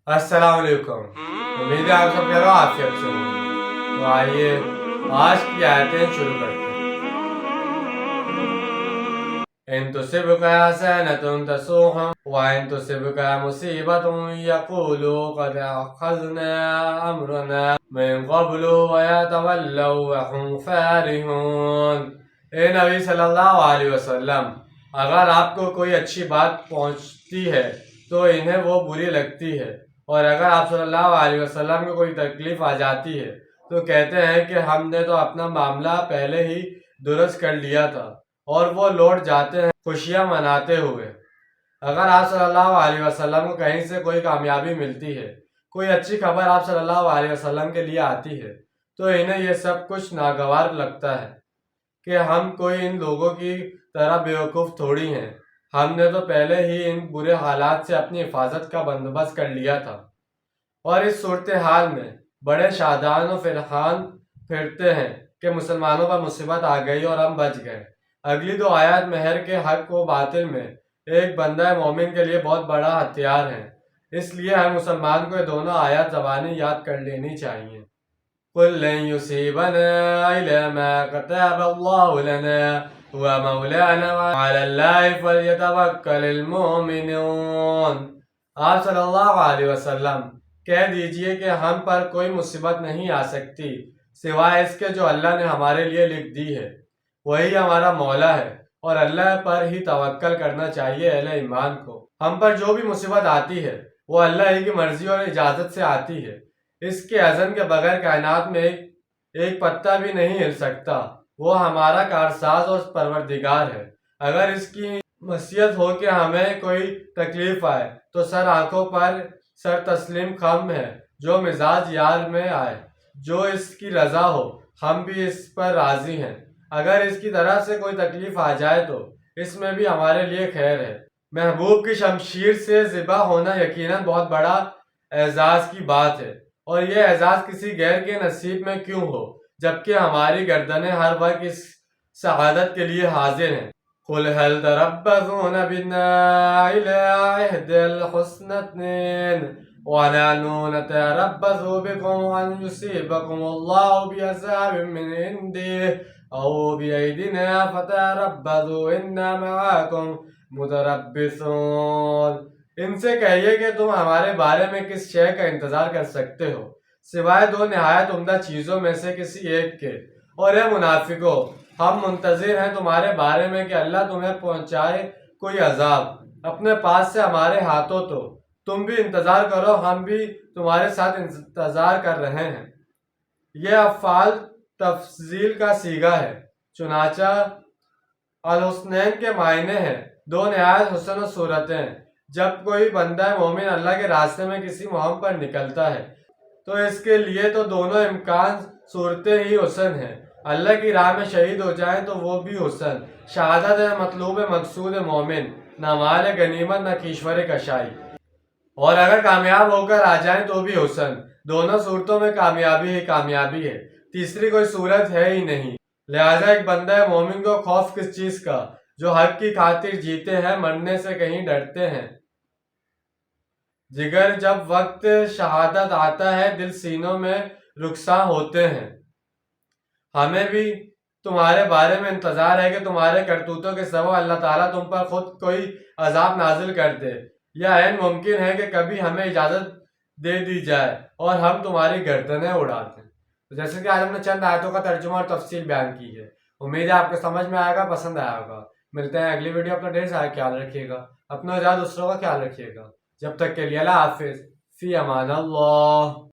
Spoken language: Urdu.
السلام علیکم، امید ہے آپ سب کہہ رہے ہو عافیت سے ہوں۔ تو آئیے آج کی آیتیں شروع کرتے ہیں۔ ان تصبک حسنة تسؤہم وان تصبک مصیبۃ یقولوا قد اخذنا امرنا من قبل ویتولوا وهم فرحون۔ اے نبی صلی اللہ علیہ وسلم، اگر آپ کو کوئی اچھی بات پہنچتی ہے تو انہیں وہ بری لگتی ہے، اور اگر آپ صلی اللہ علیہ وسلم کو کوئی تکلیف آ جاتی ہے تو کہتے ہیں کہ ہم نے تو اپنا معاملہ پہلے ہی درست کر لیا تھا، اور وہ لوٹ جاتے ہیں خوشیاں مناتے ہوئے۔ اگر آپ صلی اللہ علیہ وسلم کو کہیں سے کوئی کامیابی ملتی ہے، کوئی اچھی خبر آپ صلی اللہ علیہ وسلم کے لیے آتی ہے، تو انہیں یہ سب کچھ ناگوار لگتا ہے کہ ہم کوئی ان لوگوں کی طرح بیوقوف تھوڑی ہیں، ہم نے تو پہلے ہی ان برے حالات سے اپنی حفاظت کا بندوبست کر لیا تھا۔ اور اس صورتحال میں بڑے شادان و فرحان پھرتے ہیں کہ مسلمانوں پر مصیبت آ گئی اور ہم بچ گئے۔ اگلی دو آیات مہر کے حق و باطل میں ایک بندہ مومن کے لیے بہت بڑا ہتھیار ہیں، اس لیے ہر مسلمان کو یہ دونوں آیات زبانی یاد کر لینی چاہیے۔ قُل لَن يُصِيبَنَا إِلَّا مَا كَتَبَ اللَّهُ لَنَا هُوَ مَوْلَانَا وَعَلَى اللَّهِ فَلْيَتَوَكَّلِ الْمُؤْمِنُونَ۔ آپ صلی اللہ علیہ وسلم کہہ دیجئے کہ ہم پر کوئی مصیبت نہیں آ سکتی سوائے اس کے جو اللہ نے ہمارے لیے لکھ دی ہے، وہی ہمارا مولا ہے، اور اللہ پر ہی توکل کرنا چاہیے اہل ایمان کو۔ ہم پر جو بھی مصیبت آتی ہے وہ اللہ ہی کی مرضی اور اجازت سے آتی ہے، اس کے اذن کے بغیر کائنات میں ایک پتا بھی نہیں ہل سکتا۔ وہ ہمارا کارساز اور پروردگار ہے۔ اگر اس کی مشیت ہو کہ ہمیں کوئی تکلیف آئے تو سر آنکھوں پر سر تسلیم خم ہے، جو مزاج یار میں آئے، جو اس کی رضا ہو، ہم بھی اس پر راضی ہیں۔ اگر اس کی طرف سے کوئی تکلیف آ جائے تو اس میں بھی ہمارے لیے خیر ہے۔ محبوب کی شمشیر سے ذبح ہونا یقیناً بہت بڑا اعزاز کی بات ہے، اور یہ اعزاز کسی غیر کے نصیب میں کیوں ہو، جبکہ ہماری گردنیں ہر وقت اس سعادت کے لیے حاضر ہیں۔ قُلْ هَلْ تَرَبَّصُونَ بِنَا إِلَّا إِحْدَى الْحُسْنَيَيْنِ وَنَحْنُ نَتَرَبَّصُ بِكُمْ أَن يُصِيبَكُمُ اللَّهُ بِعَذَابٍ مِّنْ عِندِهِ أَوْ بِأَيْدِينَا فَتَرَبَّصُوا إِنَّا مَعَكُمْ مُتَرَبِّصُونَ۔ ان سے کہیے کہ تم ہمارے بارے میں کس شے کا انتظار کر سکتے ہو سوائے دو نہایت عمدہ چیزوں میں سے کسی ایک کے، اور اے منافقو، ہم منتظر ہیں تمہارے بارے میں کہ اللہ تمہیں پہنچائے کوئی عذاب اپنے پاس سے ہمارے ہاتھوں، تو تم بھی انتظار کرو، ہم بھی تمہارے ساتھ انتظار کر رہے ہیں۔ یہ افعال تفضیل کا صیغہ ہے، چنانچہ الحسنین کے معنی ہیں دو نہایت حسن و صورتیں۔ جب کوئی بندہ مومن اللہ کے راستے میں کسی مہم پر نکلتا ہے تو اس کے لیے تو دونوں امکان صورتیں ہی حسن ہیں۔ اللہ کی راہ میں شہید ہو جائیں تو وہ بھی حسن، شہادت ہے مطلوب مقصود مومن، نہ مال غنیمت نہ کیشور کشائی، اور اگر کامیاب ہو کر آ جائیں تو بھی حسن۔ دونوں صورتوں میں کامیابی ہی کامیابی ہے، تیسری کوئی صورت ہے ہی نہیں۔ لہٰذا ایک بندہ مومن کو خوف کس چیز کا، جو حق کی خاطر جیتے ہیں، مرنے سے کہیں ڈرتے ہیں۔ جگر جب وقت شہادت آتا ہے دل سینوں میں رخصاں ہوتے ہیں۔ ہمیں بھی تمہارے بارے میں انتظار ہے کہ تمہارے کرتوتوں کے سبب اللہ تعالیٰ تم پر خود کوئی عذاب نازل کر دے، یا عین ممکن ہے کہ کبھی ہمیں اجازت دے دی جائے اور ہم تمہاری گردنیں اڑا دیں۔ جیسے کہ آج ہم نے چند آیتوں کا ترجمہ اور تفصیل بیان کی ہے، امید ہے آپ کو سمجھ میں آئے گا، پسند آیا ہوگا۔ ملتے ہیں اگلی ویڈیو، اپنا ڈھیر سارا خیال رکھیے گا، اپنا اور دوسروں کا خیال رکھیے گا۔ جب تک کے لیے اللہ حافظ، فی امان اللہ۔